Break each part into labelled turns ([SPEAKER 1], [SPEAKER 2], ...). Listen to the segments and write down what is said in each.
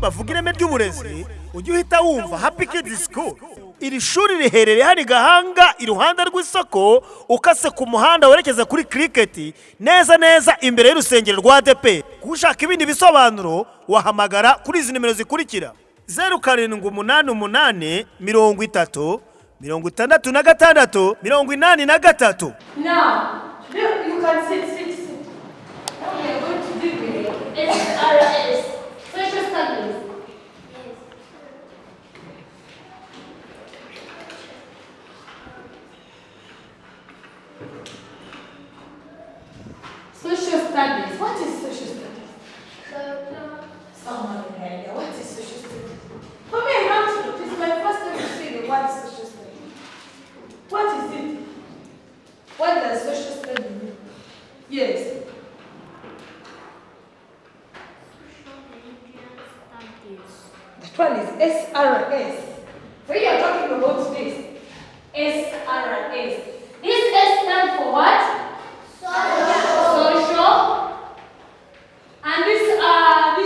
[SPEAKER 1] bavuga ireme ry'uburezi ujye uhita wumva Happy Kids School. Iri shuri riherereye hano Gahanga iruhande rw'isoko ukase ku muhanda werekeza kuri cricket neza neza imbere y'urusengero rwa ADP. Gushaka ibindi bisobanuro wahamagara kuri izi nimero zikurikira: 0788 30 66 83.
[SPEAKER 2] Now, you can sit. Now we are going to do the SRS, Social Studies. Social Studies. What is Social Studies? Someone in here. What is Social Studies? For me, I'm not sure. This is my first time to see the word Social Studies. What is it? What does Social Studies mean? Yes. That one is SRS. When you are talking about this, SRS. This S stands for what? Social. And this R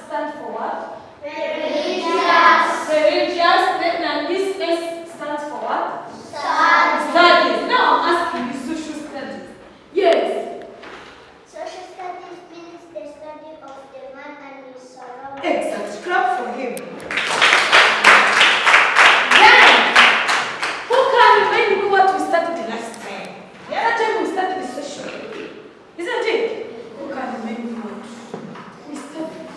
[SPEAKER 2] stands for what? Religious. And this S stands for what? Studies. Now I'm asking you social studies. Yes.
[SPEAKER 3] Social studies means the study of the man and his surroundings.
[SPEAKER 2] Excellent. Clap for him. Then, who can remind me what we started the last time? The other time we started the social. Isn't it? Who can remind me what we started?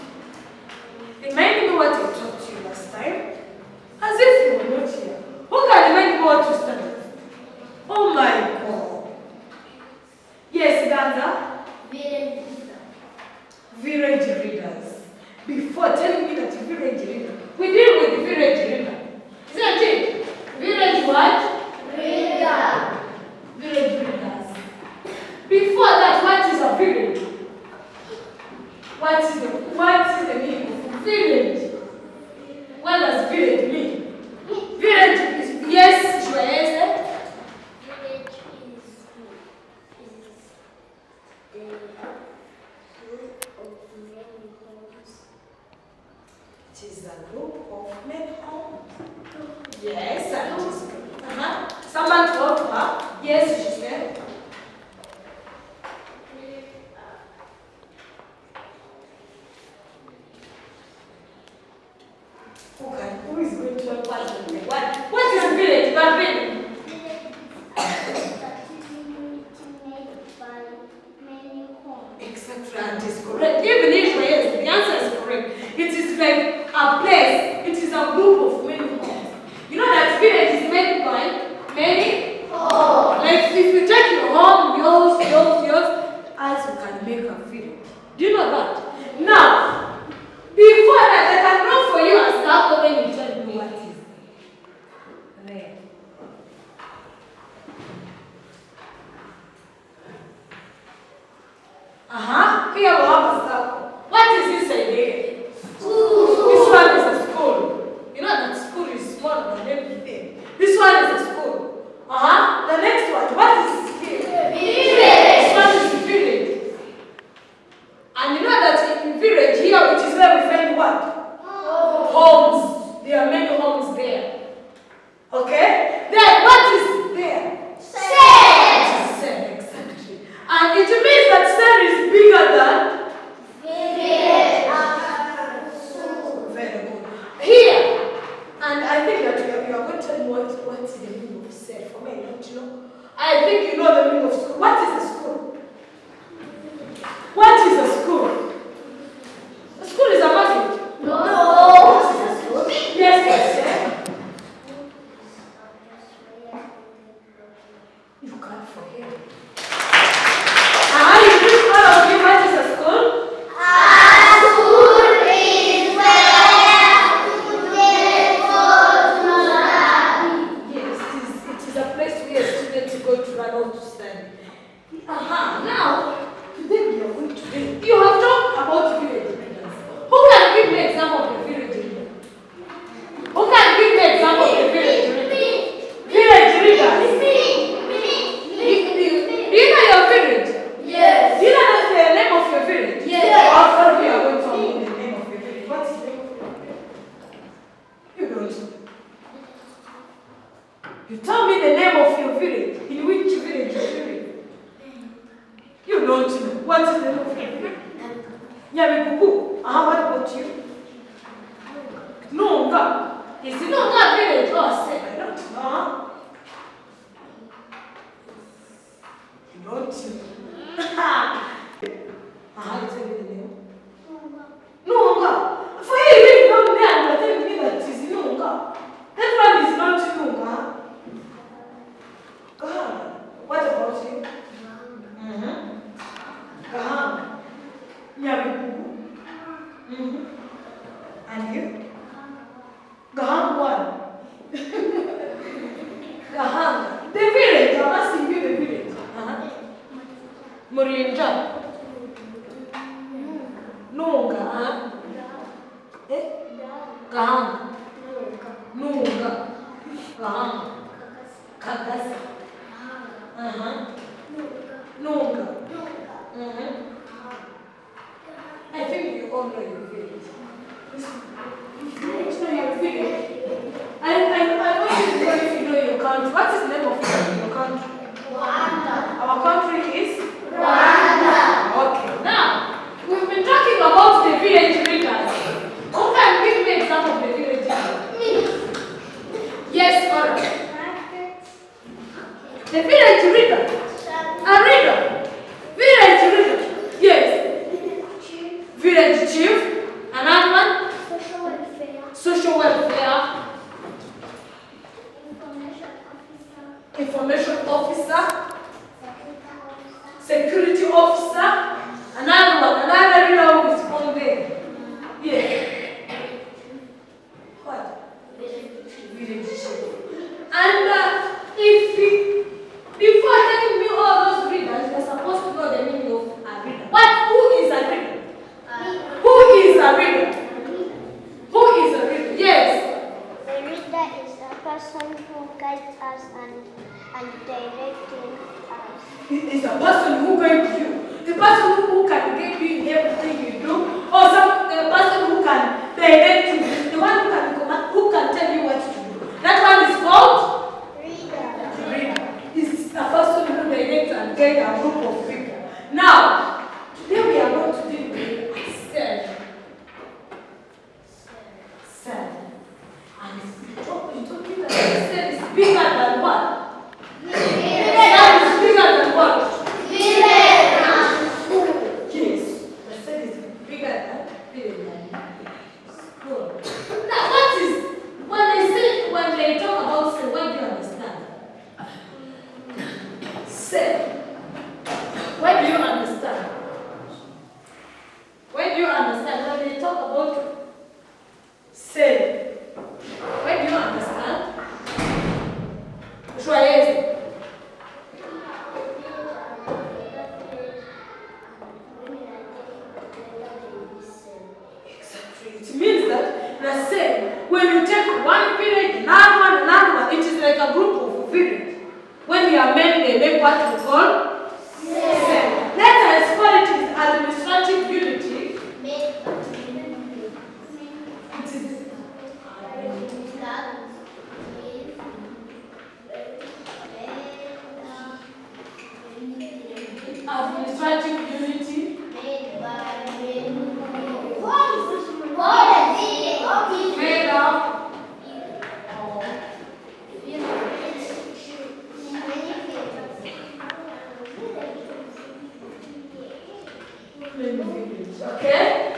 [SPEAKER 2] Remind me what I taught you last time. As if you were not here. Who can remind me what we started? Oh my God. Yes, Gahanga? Village readers. Before telling me that village reader, we deal with the village reader. Isn't it? Village what? Village readers. Before that, what is a village? What is the meaning of village? What does village mean? Village is, yes, Joyce.
[SPEAKER 3] Village is the group of many homes.
[SPEAKER 2] It is a group of many homes. Yes, and it is. Someone told her. Yes, she said. Who is going to help us? What is a village?
[SPEAKER 3] Village made by many homes.
[SPEAKER 2] Etc. And is correct. Even if yes, the answer is correct. It is like a place. It is a group of many homes. You know that village is made by many homes. Like if you take your home, yours, as you can make a village. Do you know that? Now, before that, I can draw for you a circle when you tell me what is there. Here we have a circle. What is this idea?
[SPEAKER 3] School.
[SPEAKER 2] This one is a school. You know that school is smaller than everything. This one is a school. The next one. What is here?
[SPEAKER 3] Village.
[SPEAKER 2] This one is the village. And you know that in village here, which is where we find what? Homes. There are many homes there. Okay? Then what is there?
[SPEAKER 3] Set.
[SPEAKER 2] It is cell, exactly. And it means that cell is bigger than
[SPEAKER 3] Village.
[SPEAKER 2] very good. Here, and I think that you are going to tell me what is the meaning of cell. For me, I don't know. I think you know the meaning of school. What is a school? What is a school? A school is a market.
[SPEAKER 3] No.
[SPEAKER 2] What is a school? Yes. You can't forget. You please all of you, what is a school?
[SPEAKER 3] A school is where students go to study.
[SPEAKER 2] Yes, it is a place where students go to learn how to study. Now, today we are going to read. You have talked about village leaders. Who can give me an example of the village leader? Who can give me an example of the village leader? Village leaders. Do you know your village?
[SPEAKER 3] Yes.
[SPEAKER 2] Do you know the name of your village?
[SPEAKER 3] Yes.
[SPEAKER 2] After we are going to know the name of your village. What is don't know. What is the name of your village? Nyabikuku. What about you? Nunga. Is it not that village? Oh, say, I don't know. You don't know. It's a good name. Nunga. For you, you don't know that, but tell me that it is Nunga. That one is not Nunga. Gahanga. What about you? Gahanga. Nyabikuku. And you? Gahanga one. Gahanga. The village. I'm asking you the village. Murinja. Nunga. Gahanga. Nunga. Gahanga. Kagasa. Nunga. I think you all know your village. You know your village. I want you to know if you know your country. What is the name of your country? Rwanda. Our country is? Rwanda. Okay. Now, we've been talking about the village leaders. Who can give me an example of the village leaders? Me. Yes, alright. The village leader. A reader. Village leader. Yes. Village chief. Another one?
[SPEAKER 3] Social welfare.
[SPEAKER 2] Social welfare.
[SPEAKER 3] Information officer.
[SPEAKER 2] Information officer. Security officer. Another one. Another leader who is from there. Yes. What? Village chief. And before telling me all those readers, you're supposed to know the meaning of a reader. Who is a reader? Who is a reader? Who is a reader? Yes.
[SPEAKER 3] The reader is a person who guides us and directing us.
[SPEAKER 2] It is a person who guides you. The person who can guide you in everything you do, or a person who can direct you. The one who can tell you what to do. That one is called
[SPEAKER 3] Reader.
[SPEAKER 2] reader. Is a person who directs and guides a group of people. Now, today we are going to deal with self. Self. And you're talking that self is bigger than what? Self is bigger than what? Yes. The self is bigger than good. Now, when they talk about self, what do you understand? Self. What do you understand? When do you understand when they talk about self? When do you understand? Joyeuse. Exactly. It means that the self, when you take one village, another one, it is like a group of village. When we are men, they make what we call self. Let us call it administrative unity. Administrative unity. Made up. Okay?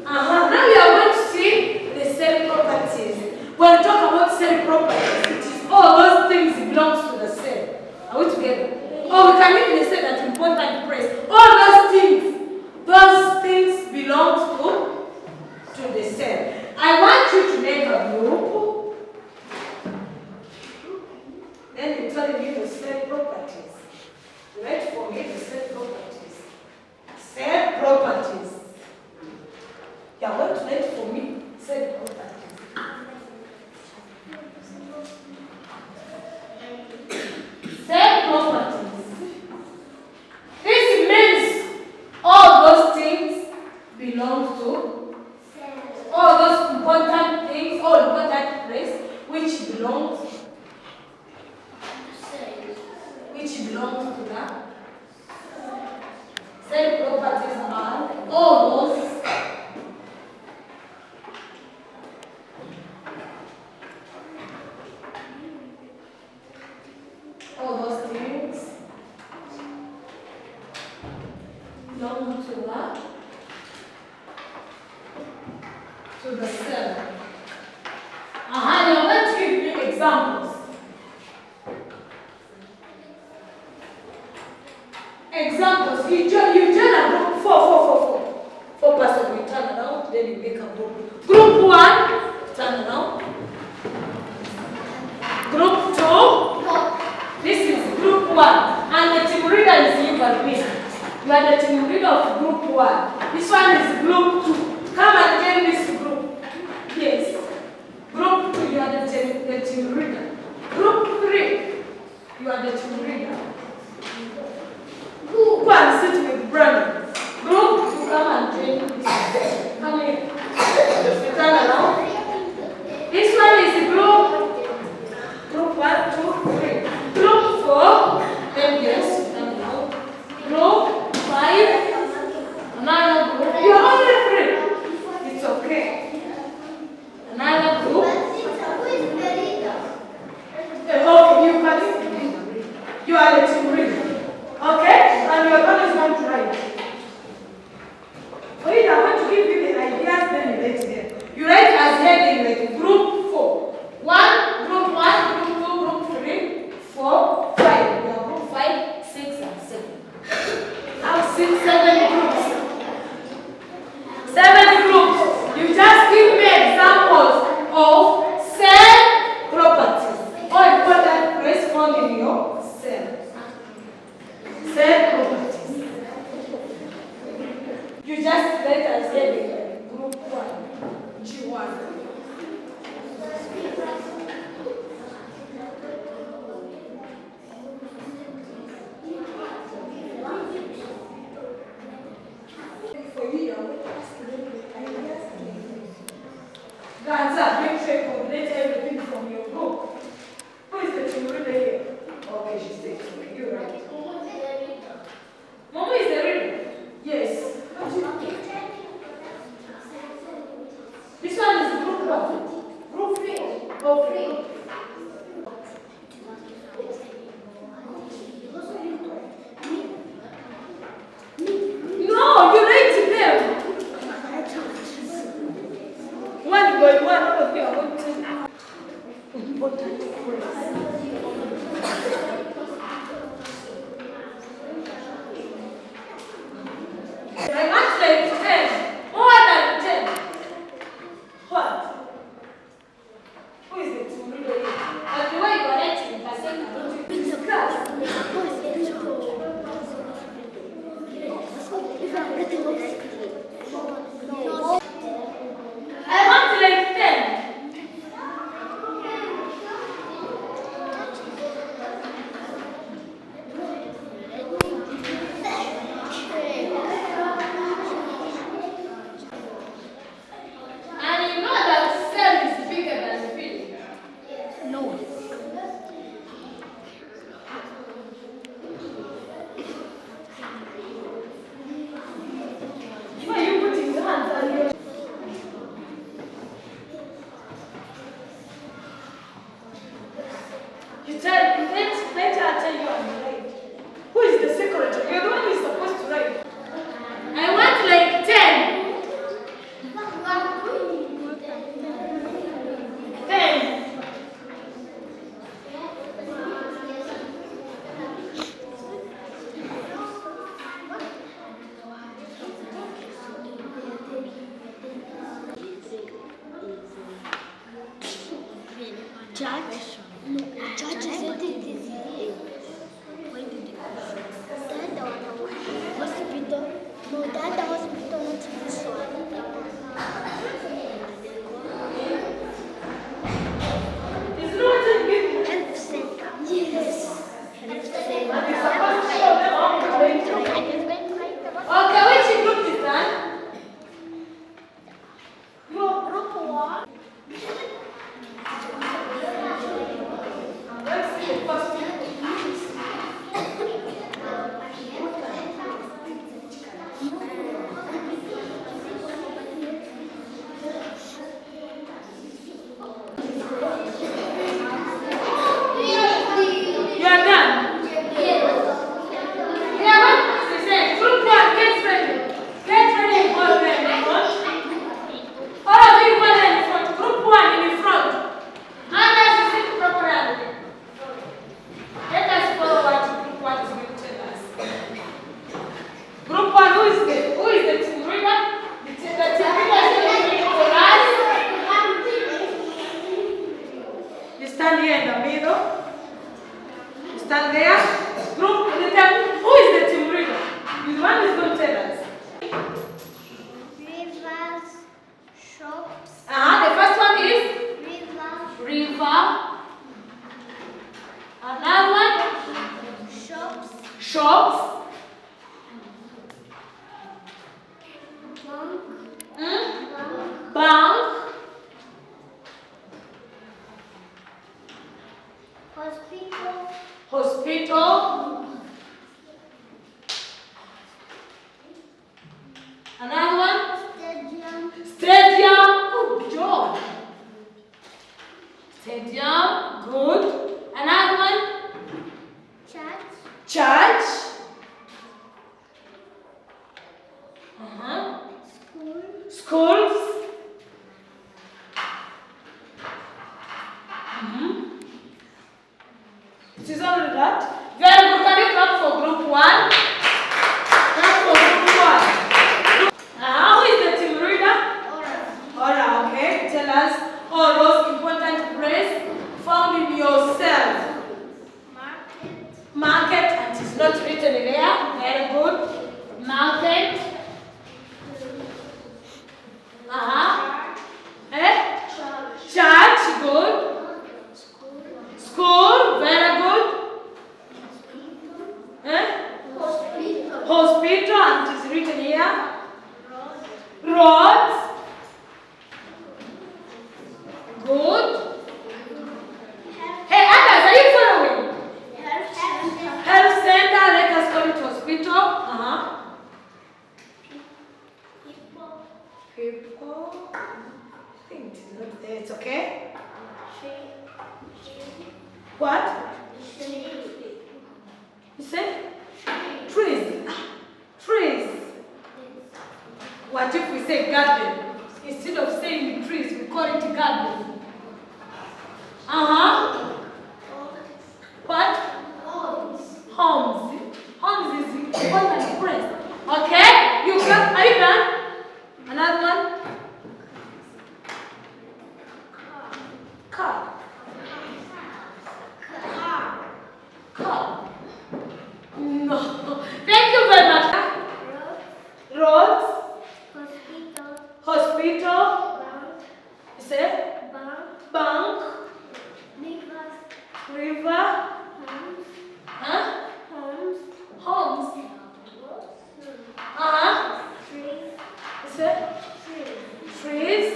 [SPEAKER 2] Now we are going to see the cell properties. When we talk about cell properties, it is all those things belongs to the cell. Are we together? Or we can even say that important phrase. All those things belong to the cell. I want you to make a group. Then you tell me the cell properties. Write for me the cell properties. Cell properties. Yeah, Said properties are all those things belong to the cell. You're going to give me examples. Examples. You join a group 4 person. You turn around, then you make a group. Group 1, turn around. Group 2, this is group 1, and the team leader is you and me. You are the team leader of group 1. This one is group 2. Come and join this group. Yes. Group 2, you are the team leader. Group 3, you are the team leader. Go and sit with Brandon. Group 2, come and join this. Come here. Turn around. This one is group 1, 2, 3. Group 4, then yes, turn around. Group 5, another group. You are only 3. It's okay. Another group. Okay, you are the team leader. Okay? And your one is going to write. Wait, I want to give you the ideas, then you write them. You write as heading like group 4. Group 1, group 2, group 3, 4, 5. You are group 5, 6, and 7. Now 6, 7 groups. 7 groups. You just give me examples of cell properties. All important correspond in your cell. Cell properties. You just write as heading group 1, G1. Gahanga, make sure you coordinate everything from your group. Who is the team leader here? Okay, she said, okay, you're right. Mama is the reader? Yes. This one is group 1. Group 3. Okay. No, you write them. One boy, one of you are going to important I want like 10. More than 10. What? Who is the team leader here? And the way you are writing, I said, it's a class. I want like 10. And you know that cell is bigger than field. No. Why are you putting your hands on your... Let her tell you I'm right. Who is the secretary? You're the one who is supposed to write. I want like 10. 10.
[SPEAKER 3] Judge? No, judge is a disease. Why did they hospital? No, that the hospital, not this one.
[SPEAKER 2] Is not a big
[SPEAKER 3] Health center. Yes. Health center.
[SPEAKER 2] Okay, which group is that?
[SPEAKER 3] No, group 1.
[SPEAKER 2] Let's see the Bank.
[SPEAKER 3] Hospital.
[SPEAKER 2] Hospital. Another one?
[SPEAKER 3] Stadium.
[SPEAKER 2] Stadium. Good job. Stadium. Good. Another one?
[SPEAKER 3] Church.
[SPEAKER 2] Church.
[SPEAKER 3] School.
[SPEAKER 2] Schools. It is all that. Very good. Can you clap for group 1? Clap for group 1. Who is the team leader? Ora, okay. Tell us all those important phrases found in yourself. Market, and it is not written there. Very good. Market. Church, good. School, very good. Hospital, and it is written here. Roads. Good. Hey, others, are you following? Health center, let us call it hospital. People. I think it is not there. It's okay. What? You say? Trees. Trees. What if we say garden? Instead of saying trees, we call it garden. What? Homes. Homes is important phrase. Okay? You got? Are you done? Another one? Car. Car. No. Thank you very much. Roads. Hospital. You say? Bank. River. Homes. You say? Trees.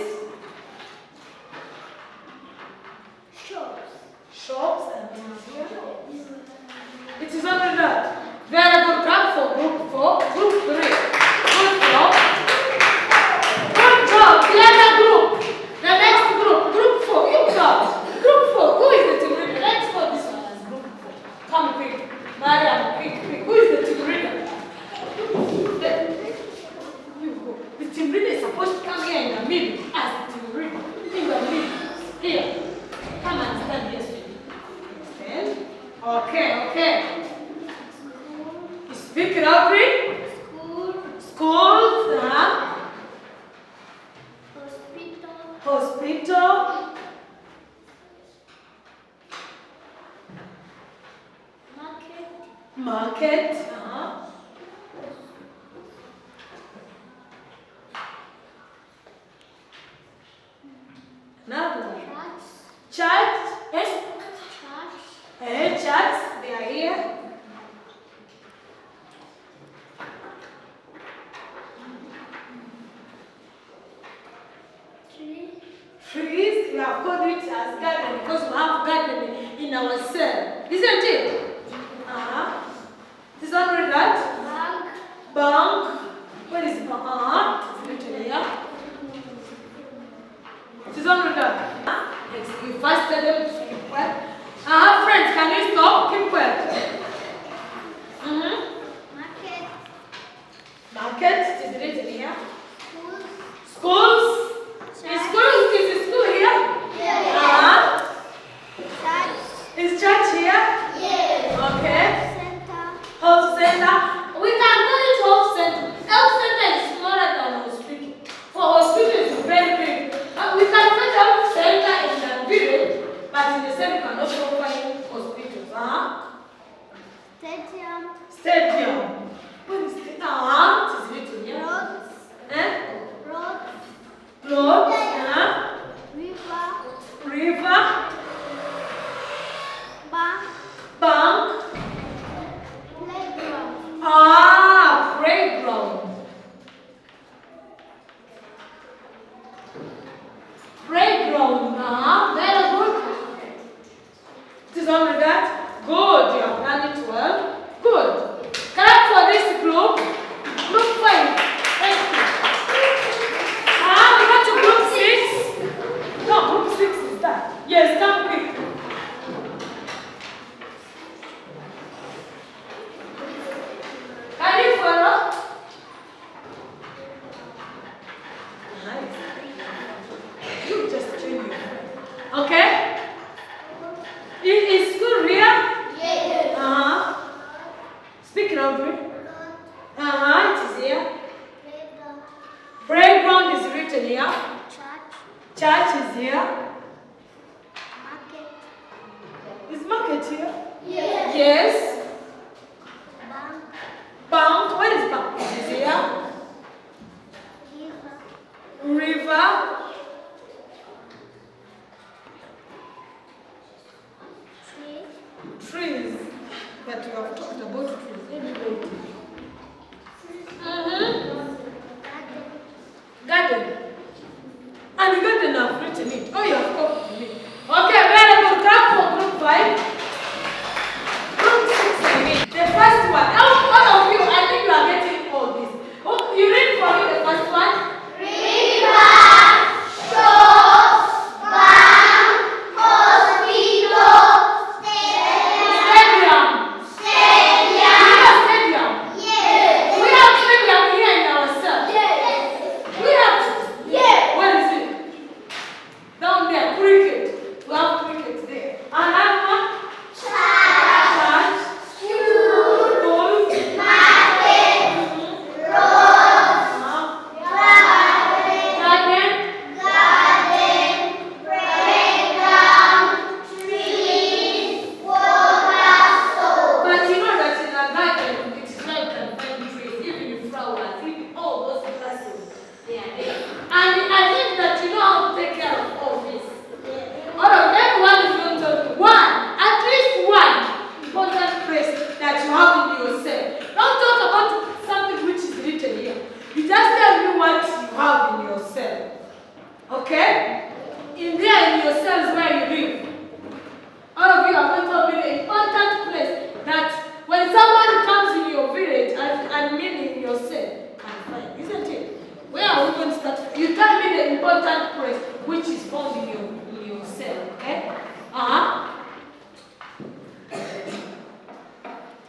[SPEAKER 2] Shops and it is only that. Very good. Clap for group 4. Group 3. Good job. Good job. The other group. The next group. Group 4. You got. Group 4. Who is the team leader? Let's call this one as group 4. Come quick. Mariam, quick. Who is the team leader? You go. The team leader is supposed to come here in the middle as the team leader. In the middle. Here. Come and stand here. Stand. Okay. Speak loudly. Schools. Hospital. Market. Another one. Church. Church. They are here. Trees, we have called it as garden because we have garden in our cell. Isn't it? Is that that? Bank. What is bank? It's written here. Is that that? Next, we first tell them to keep quiet. Friends, can you stop? Keep quiet. Market. It is written here. Schools. Is school here?
[SPEAKER 3] Yeah.
[SPEAKER 2] Is church here?
[SPEAKER 3] Yeah.
[SPEAKER 2] Okay. Health center. We can call it health center. Health center is smaller than hospital. For hospital it's very big. We can put health center in the village, but in the same we can also find hospitals. Stadium. What is it? It is written here.
[SPEAKER 3] Roads.
[SPEAKER 2] It is here.
[SPEAKER 3] Playground.
[SPEAKER 2] Playground is written here.
[SPEAKER 3] Church.
[SPEAKER 2] Church is here.
[SPEAKER 3] Market.
[SPEAKER 2] Is market here?
[SPEAKER 3] Yes.
[SPEAKER 2] Yes.
[SPEAKER 3] Bank.
[SPEAKER 2] Bank. Where is bank? It is here.
[SPEAKER 3] River.
[SPEAKER 2] River.
[SPEAKER 3] Tree.
[SPEAKER 2] Trees. But you have talked about trees. Anyway. Garden. And the garden have written it. Oh, you have copied me. Okay, very good. Clap for group 5. Group 6, I mean. The first one. All of you, I think you are getting all this. Oh, you read for me the first one.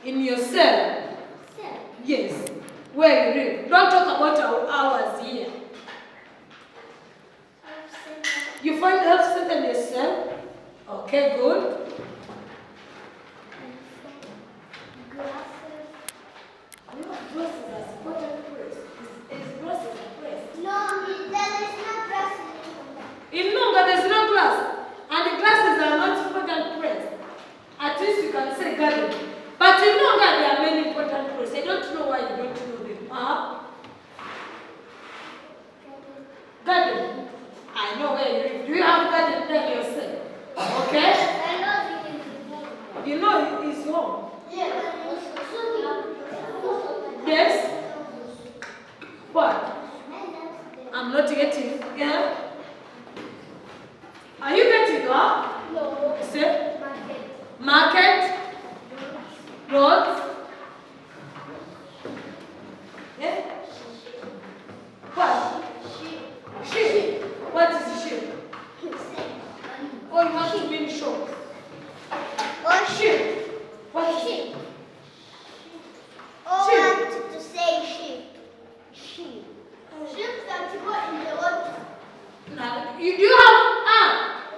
[SPEAKER 2] In your cell?
[SPEAKER 3] Cell.
[SPEAKER 2] Yes. Where you live. Don't talk about our hours here. You find health center in your cell? Okay, good. You have glasses as important place. Is glasses a place?
[SPEAKER 3] No, there is no grass.
[SPEAKER 2] In Nunga, there's no class. And the classes are not important place. At least you can say garden. But in Nunga, there are many important places. I don't know why you don't know them. Garden. I know where you live. Do you have garden there yourself? Okay? You know it's home. Yes? What? I'm not getting. Yeah? Are you getting up?
[SPEAKER 3] No.
[SPEAKER 2] Say? Market? Roads? Yeah? What? Sheep. What is sheep? Oh, you have to mean shop.
[SPEAKER 3] Or
[SPEAKER 2] Sheep. What is
[SPEAKER 3] sheep.
[SPEAKER 2] it?
[SPEAKER 3] Or
[SPEAKER 2] Sheep.
[SPEAKER 3] I wanted to say sheep. Sheep. Sheep that go in the water.
[SPEAKER 2] Now, you have,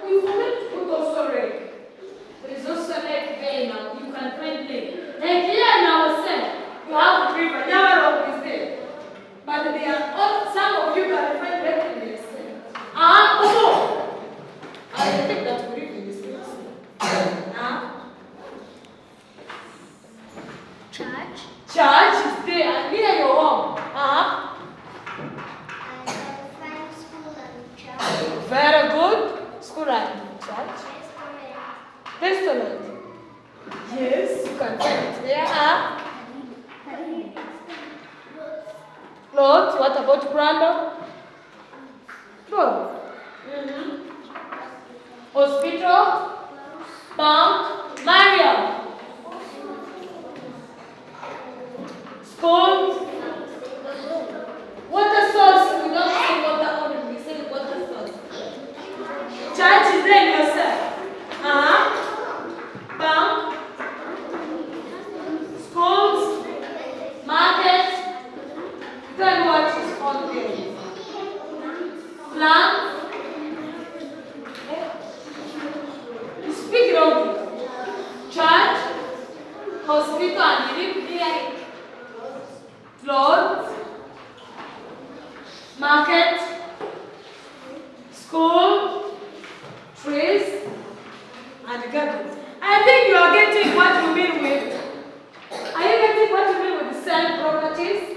[SPEAKER 2] we forgot to put also lake. There is also lake there now. You can find lake. Like here in our cell, you have river. Nyawaro is there. But there are all, some of you can find lake in the cell. Oh! I think that we live in this place.
[SPEAKER 3] Church.
[SPEAKER 2] Church is there, near your home.
[SPEAKER 3] And then find school and church.
[SPEAKER 2] Very good. School and church.
[SPEAKER 3] Restaurant.
[SPEAKER 2] Restaurant. Yes, you can find it there. Clothes. What about Brandon? Clothes. Hospital. Bank. Mariam. School. Water source. We don't say water only. We say water source. Church is there in yourself. Bank. Schools. Market. Then what is on there? Plants. Speak loudly. Church. Hospital. And you live here. market, school, trees, and gardens. I think you are getting what you mean with. Are you getting what you mean with self properties?